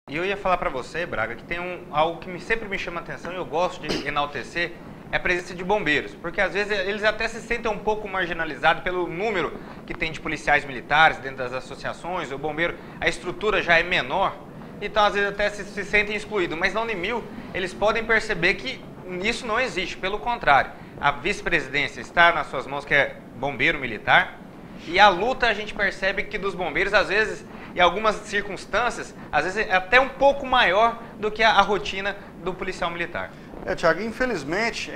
E eu ia falar para você, Braga, que tem algo que sempre me chama a atenção e eu gosto de enaltecer, é a presença de bombeiros. Porque às vezes eles até se sentem um pouco marginalizados pelo número que tem de policiais militares dentro das associações, o bombeiro, a estrutura já é menor, então às vezes até se sentem excluídos. Mas na Unimil, eles podem perceber que isso não existe, pelo contrário. A vice-presidência está nas suas mãos, que é bombeiro militar, e a luta a gente percebe que dos bombeiros, às vezes, em algumas circunstâncias, às vezes é até um pouco maior do que a rotina do policial militar. Tiago, infelizmente,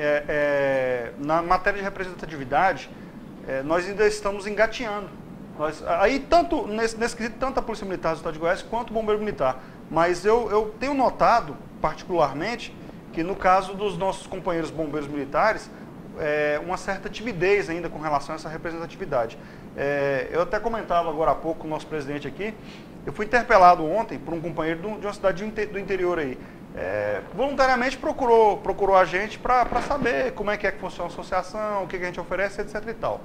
na matéria de representatividade, nós ainda estamos engatinhando. Aí, tanto nesse quesito, tanto a Polícia Militar do Estado de Goiás quanto o Bombeiro Militar. Mas eu tenho notado, particularmente, que no caso dos nossos companheiros bombeiros militares, uma certa timidez ainda com relação a essa representatividade. Eu até comentava agora há pouco com o nosso presidente aqui, eu fui interpelado ontem por um companheiro de uma cidade do interior aí. Voluntariamente procurou a gente para saber como é que funciona a associação, o que a gente oferece, etc e tal.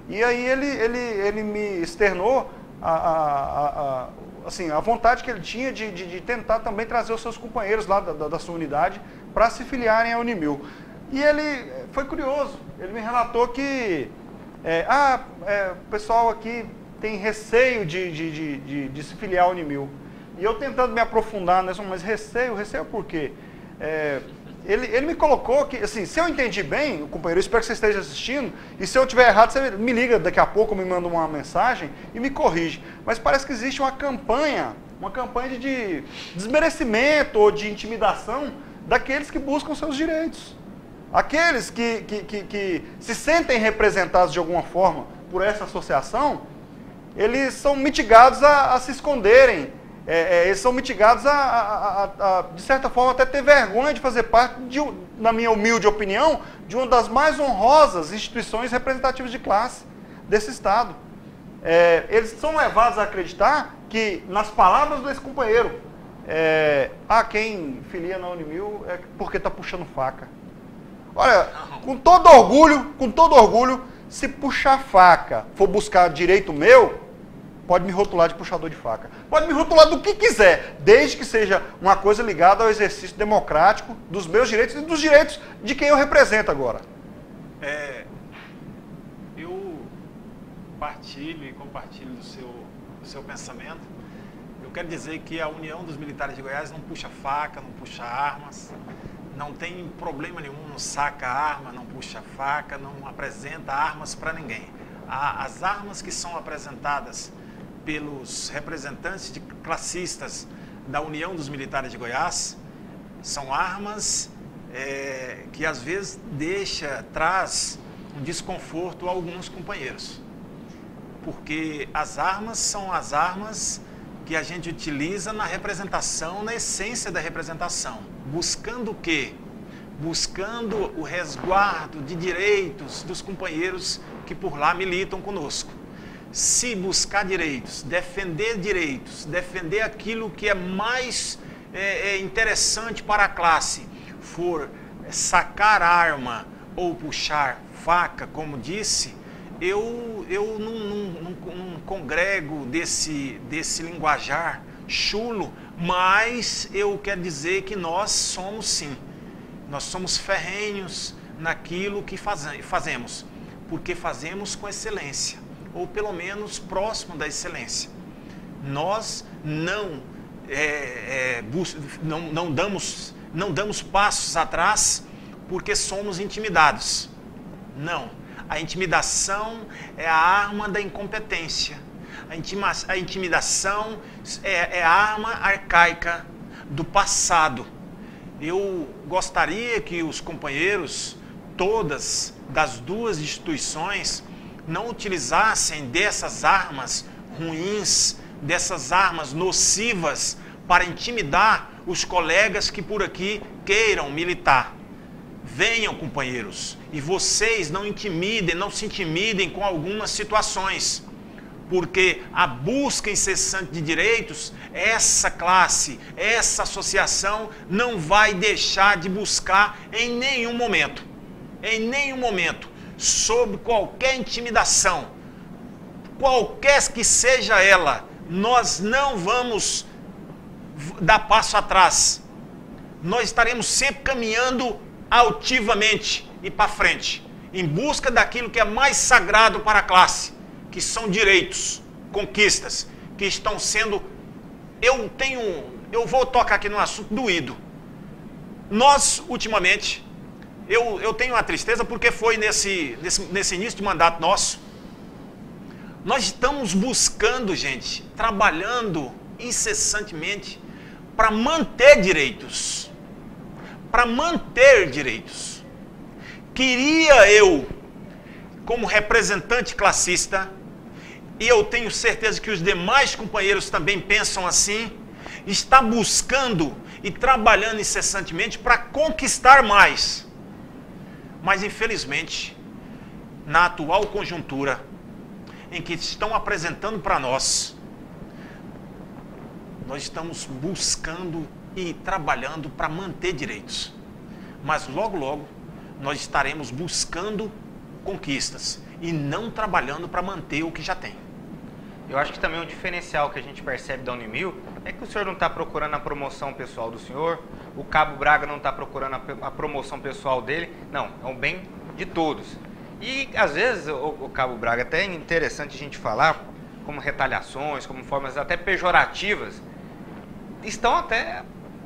E aí ele me externou assim, a vontade que ele tinha de tentar também trazer os seus companheiros lá da sua unidade para se filiarem à Unimil. E ele foi curioso, ele me relatou que o pessoal aqui tem receio de se filiar à Unimil. E eu tentando me aprofundar nessa, mas receio por quê? Ele me colocou que, assim, se eu entendi bem, o companheiro, eu espero que você esteja assistindo, e se eu estiver errado, você me liga daqui a pouco, me manda uma mensagem e me corrige. Mas parece que existe uma campanha de desmerecimento ou de intimidação daqueles que buscam seus direitos. Aqueles que se sentem representados de alguma forma por essa associação, eles são mitigados a se esconderem. Eles são mitigados de certa forma, até ter vergonha de fazer parte, na minha humilde opinião, de uma das mais honrosas instituições representativas de classe desse Estado. Eles são levados a acreditar que, nas palavras desse companheiro, quem filia na Unimil é porque está puxando faca. Olha, com todo orgulho, se puxar faca for buscar direito meu, pode me rotular de puxador de faca. Pode me rotular do que quiser, desde que seja uma coisa ligada ao exercício democrático dos meus direitos e dos direitos de quem eu represento agora. Eu partilho e compartilho do seu pensamento. Eu quero dizer que a União dos Militares de Goiás não puxa faca, não puxa armas, não tem problema nenhum, não saca arma, não puxa faca, não apresenta armas para ninguém. As armas que são apresentadas pelos representantes de classistas da União dos Militares de Goiás são armas que às vezes traz um desconforto a alguns companheiros, porque as armas são as armas que a gente utiliza na representação, na essência da representação, buscando o quê? Buscando o resguardo de direitos dos companheiros que por lá militam conosco. Se buscar direitos, defender aquilo que é mais interessante para a classe, for sacar arma ou puxar faca, como disse, eu não congrego desse linguajar chulo, mas eu quero dizer que nós somos sim, nós somos ferrenhos naquilo que fazemos, porque fazemos com excelência, ou pelo menos próximo da excelência. Nós não damos passos atrás porque somos intimidados. Não. A intimidação é a arma da incompetência. A intimidação é a arma arcaica do passado. Eu gostaria que os companheiros, todas das duas instituições, não utilizassem dessas armas ruins, dessas armas nocivas para intimidar os colegas que por aqui queiram militar. Venham, companheiros, e vocês não se intimidem com algumas situações, porque a busca incessante de direitos, essa classe, essa associação não vai deixar de buscar em nenhum momento, sob qualquer intimidação, qualquer que seja ela, nós não vamos dar passo atrás. Nós estaremos sempre caminhando altivamente e para frente, em busca daquilo que é mais sagrado para a classe, que são direitos, conquistas, que estão sendo... Eu vou tocar aqui no assunto doído. Nós, ultimamente, eu tenho uma tristeza porque foi nesse início de mandato nosso, nós estamos buscando, gente, trabalhando incessantemente para manter direitos. Para manter direitos. Queria eu, como representante classista, e eu tenho certeza que os demais companheiros também pensam assim, estar buscando e trabalhando incessantemente para conquistar mais. Mas, infelizmente, na atual conjuntura em que estão apresentando para nós estamos buscando e trabalhando para manter direitos. Mas logo, logo, nós estaremos buscando conquistas e não trabalhando para manter o que já tem. Eu acho que também um diferencial que a gente percebe da Unimil é que o senhor não está procurando a promoção pessoal do senhor, o Cabo Braga não está procurando a promoção pessoal dele, não, é um bem de todos. E às vezes, o Cabo Braga, até é interessante a gente falar, como retaliações, como formas até pejorativas, estão até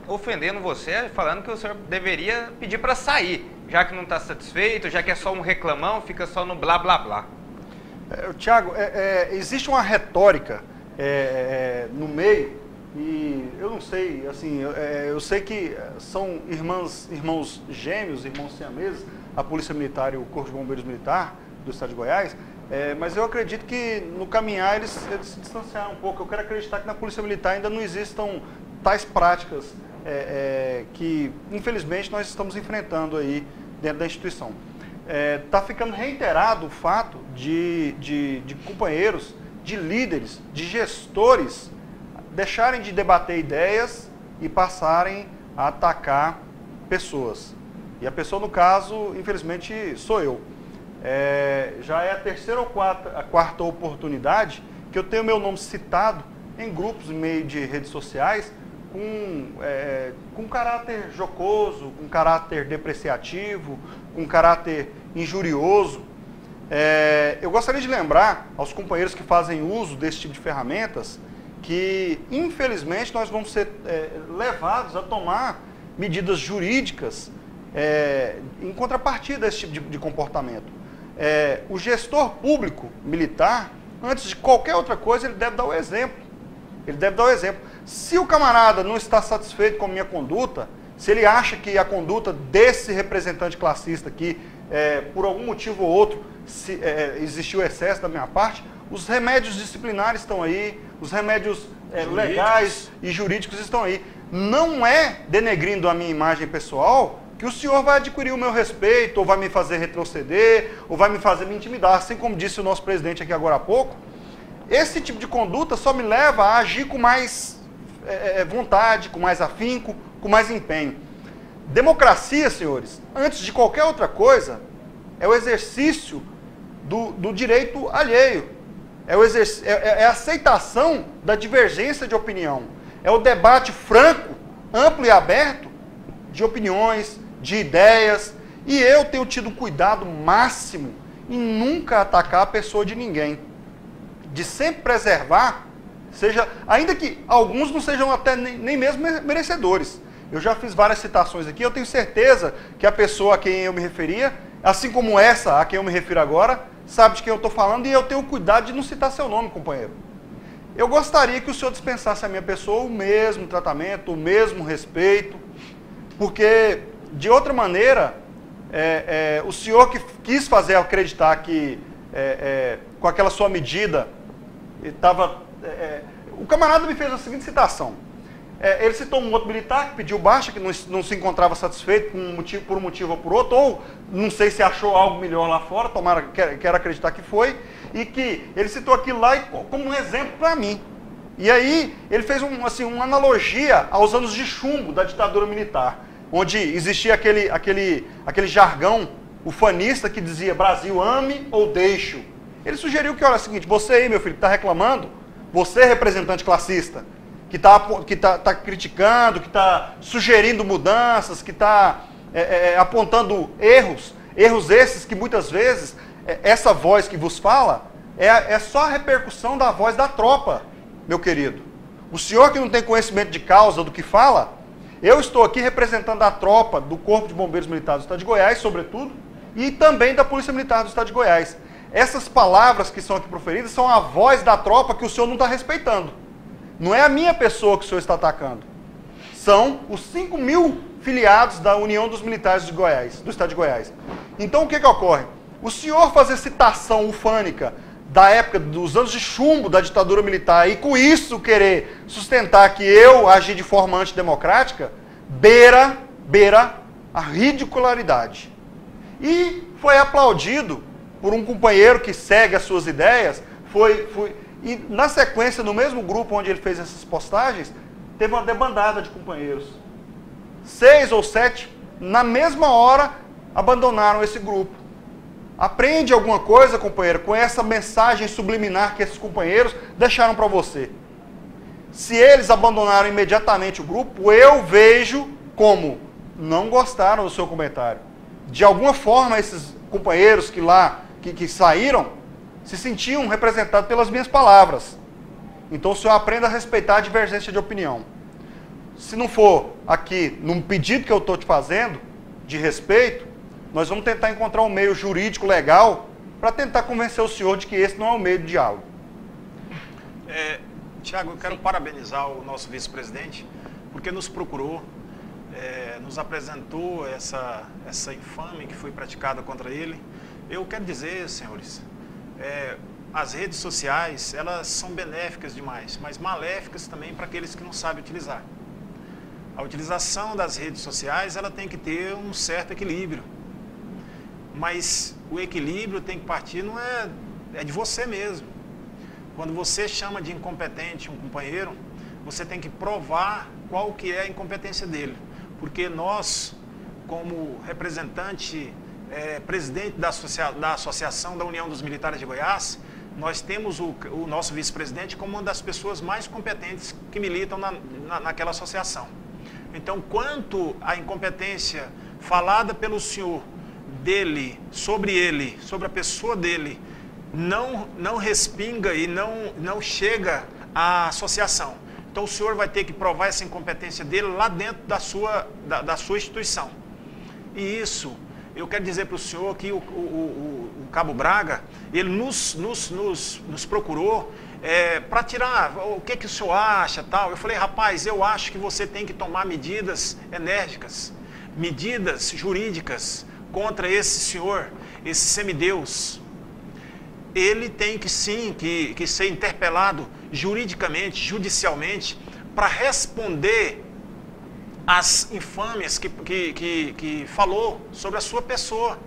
ofendendo você, falando que o senhor deveria pedir para sair, já que não está satisfeito, já que é só um reclamão, fica só no blá blá blá. Tiago, existe uma retórica no meio, e eu não sei, assim, eu sei que são irmãos gêmeos, irmãos siameses, a Polícia Militar e o Corpo de Bombeiros Militar do Estado de Goiás, mas eu acredito que no caminhar eles se distanciaram um pouco. Eu quero acreditar que na Polícia Militar ainda não existam tais práticas que, infelizmente, nós estamos enfrentando aí dentro da instituição. Está ficando reiterado o fato de companheiros, de líderes, de gestores deixarem de debater ideias e passarem a atacar pessoas. E a pessoa, no caso, infelizmente, sou eu. Já é a terceira ou quarta oportunidade que eu tenho meu nome citado em grupos em meio de redes sociais com caráter jocoso, com caráter depreciativo, com caráter injurioso. Eu gostaria de lembrar aos companheiros que fazem uso desse tipo de ferramentas que, infelizmente, nós vamos ser levados a tomar medidas jurídicas em contrapartida desse tipo de comportamento. O gestor público militar, antes de qualquer outra coisa, ele deve dar o exemplo. Ele deve dar o exemplo. Se o camarada não está satisfeito com a minha conduta, se ele acha que a conduta desse representante classista aqui, por algum motivo ou outro, existiu excesso da minha parte, os remédios disciplinares estão aí, os remédios legais e jurídicos estão aí. Não é denegrindo a minha imagem pessoal que o senhor vai adquirir o meu respeito, ou vai me fazer retroceder, ou vai me fazer me intimidar, assim como disse o nosso presidente aqui agora há pouco. Esse tipo de conduta só me leva a agir com mais vontade, com mais afinco, com mais empenho. Democracia, senhores, antes de qualquer outra coisa, é o exercício do direito alheio. É a aceitação da divergência de opinião. É o debate franco, amplo e aberto de opiniões, de ideias. E eu tenho tido cuidado máximo em nunca atacar a pessoa de ninguém. De sempre preservar, ainda que alguns não sejam até nem mesmo merecedores. Eu já fiz várias citações aqui, eu tenho certeza que a pessoa a quem eu me referia, assim como essa a quem eu me refiro agora, sabe de quem eu estou falando, e eu tenho cuidado de não citar seu nome, companheiro. Eu gostaria que o senhor dispensasse a minha pessoa o mesmo tratamento, o mesmo respeito, porque, de outra maneira, o senhor que quis fazer acreditar que, com aquela sua medida, o camarada me fez a seguinte citação. Ele citou um outro militar que pediu baixa, que não se encontrava satisfeito por um motivo ou por outro, ou não sei se achou algo melhor lá fora, tomara, quero acreditar que foi, e que ele citou aquilo lá como um exemplo para mim. E aí ele fez uma analogia aos anos de chumbo da ditadura militar, onde existia aquele jargão ufanista que dizia Brasil ame ou deixe. Ele sugeriu que, olha, é o seguinte, você aí, meu filho, que está reclamando, você representante classista, que tá criticando, que está sugerindo mudanças, que está apontando erros esses que muitas vezes, essa voz que vos fala, é só a repercussão da voz da tropa, meu querido. O senhor que não tem conhecimento de causa do que fala, eu estou aqui representando a tropa do Corpo de Bombeiros Militares do Estado de Goiás, sobretudo, e também da Polícia Militar do Estado de Goiás. Essas palavras que são aqui proferidas são a voz da tropa que o senhor não está respeitando. Não é a minha pessoa que o senhor está atacando. São os 5.000 filiados da União dos Militares de Goiás, do Estado de Goiás. Então o que ocorre? O senhor fazer citação ufânica da época dos anos de chumbo da ditadura militar e com isso querer sustentar que eu agi de forma antidemocrática, beira a ridicularidade. E foi aplaudido por um companheiro que segue as suas ideias, e na sequência, no mesmo grupo onde ele fez essas postagens, teve uma debandada de companheiros. 6 ou 7, na mesma hora, abandonaram esse grupo. Aprende alguma coisa, companheiro, com essa mensagem subliminar que esses companheiros deixaram para você. Se eles abandonaram imediatamente o grupo, eu vejo como não gostaram do seu comentário. De alguma forma, esses companheiros que saíram, se sentiam representados pelas minhas palavras. Então o senhor aprenda a respeitar a divergência de opinião. Se não for aqui, num pedido que eu estou te fazendo, de respeito, nós vamos tentar encontrar um meio jurídico legal para tentar convencer o senhor de que esse não é o meio de diálogo. Tiago, eu quero parabenizar o nosso vice-presidente, porque nos procurou, nos apresentou essa infame que foi praticada contra ele. Eu quero dizer, senhores, as redes sociais, elas são benéficas demais, mas maléficas também para aqueles que não sabem utilizar. A utilização das redes sociais, ela tem que ter um certo equilíbrio. Mas o equilíbrio tem que partir, não é de você mesmo. Quando você chama de incompetente um companheiro, você tem que provar qual que é a incompetência dele. Porque nós, como representante, presidente da Associação da União dos Militares de Goiás, nós temos o nosso vice-presidente como uma das pessoas mais competentes que militam naquela associação. Então, quanto à incompetência falada pelo senhor, sobre a pessoa dele, não respinga e não chega à associação. Então o senhor vai ter que provar essa incompetência dele lá dentro da sua instituição. E isso, eu quero dizer para o senhor que o Cabo Braga, ele nos procurou para tirar o que o senhor acha, tal. Eu falei, rapaz, eu acho que você tem que tomar medidas enérgicas, medidas jurídicas, contra esse senhor, esse semideus. Ele tem que sim, que ser interpelado juridicamente, judicialmente, para responder às infâmias que falou sobre a sua pessoa.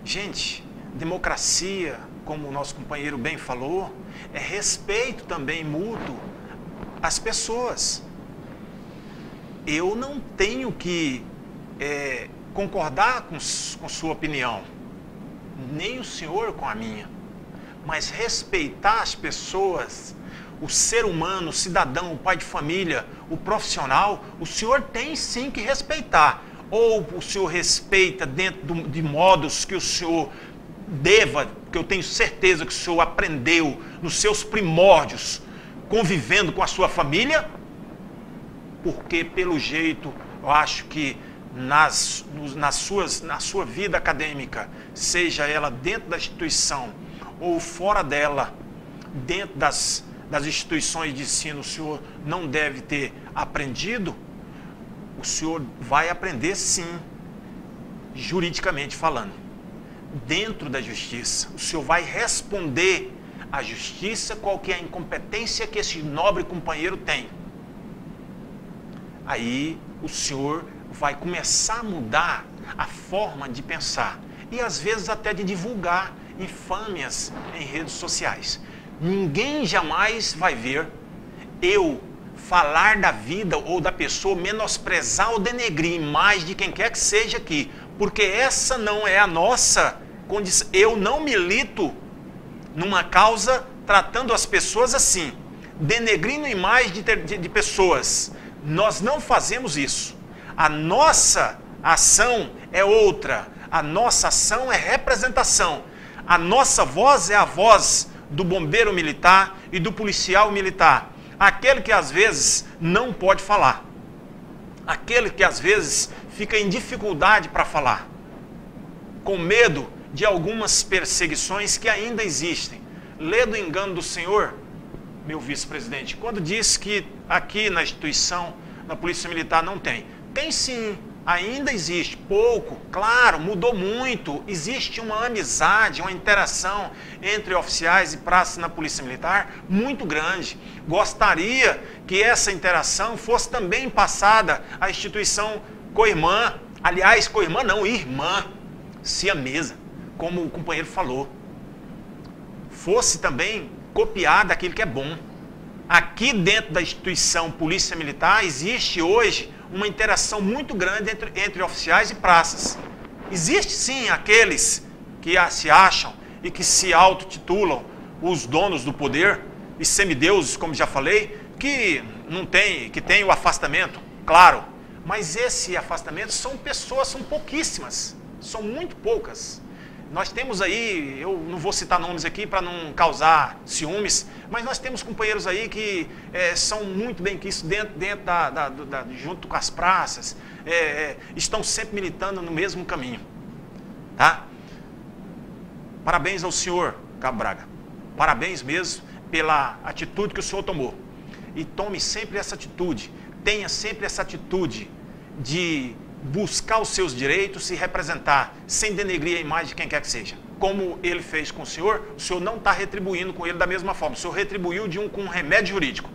Gente, democracia, como o nosso companheiro bem falou, é respeito também mútuo às pessoas. Eu não tenho que concordar com sua opinião, nem o senhor com a minha, mas respeitar as pessoas, o ser humano, o cidadão, o pai de família, o profissional, o senhor tem sim que respeitar. Ou o senhor respeita dentro de modos que o senhor deva, que eu tenho certeza que o senhor aprendeu nos seus primórdios, convivendo com a sua família, porque pelo jeito, eu acho que na sua vida acadêmica, seja ela dentro da instituição ou fora dela, dentro das instituições de ensino, o senhor não deve ter aprendido, o senhor vai aprender sim, juridicamente falando, dentro da justiça. O senhor vai responder à justiça qual que é a incompetência que esse nobre companheiro tem. Aí o senhor vai começar a mudar a forma de pensar e às vezes até de divulgar infâmias em redes sociais. Ninguém jamais vai ver eu falar da vida ou da pessoa, menosprezar ou denegrir mais de quem quer que seja aqui, porque essa não é a nossa condição. Eu não milito numa causa tratando as pessoas assim. denegrindo a imagem de pessoas. Nós não fazemos isso. A nossa ação é outra. A nossa ação é representação. A nossa voz é a voz do bombeiro militar e do policial militar. Aquele que às vezes não pode falar. Aquele que às vezes fica em dificuldade para falar. Com medo de algumas perseguições que ainda existem. Lê do engano do Senhor, meu vice-presidente, quando diz que aqui na instituição, na Polícia Militar, não tem. Tem sim, ainda existe, pouco, claro, mudou muito. Existe uma amizade, uma interação entre oficiais e praças na Polícia Militar muito grande. Gostaria que essa interação fosse também passada à instituição co-irmã. Aliás, co-irmã não, irmã, siamesa, como o companheiro falou. Fosse também copiar daquilo que é bom. Aqui dentro da instituição Polícia Militar existe hoje uma interação muito grande entre oficiais e praças. Existe sim aqueles que se acham e que se autotitulam os donos do poder e semideuses, como já falei, que não tem, que tem o afastamento, claro. Mas esse afastamento são pessoas, são pouquíssimas, são muito poucas. Nós temos aí, eu não vou citar nomes aqui para não causar ciúmes, mas nós temos companheiros aí que são muito bem quistos dentro junto com as praças, estão sempre militando no mesmo caminho. Tá? Parabéns ao senhor, Cabo Braga. Parabéns mesmo pela atitude que o senhor tomou. E tome sempre essa atitude, tenha sempre essa atitude de buscar os seus direitos, se representar, sem denegrir a imagem de quem quer que seja. Como ele fez com o senhor não está retribuindo com ele da mesma forma. O senhor retribuiu com um remédio jurídico.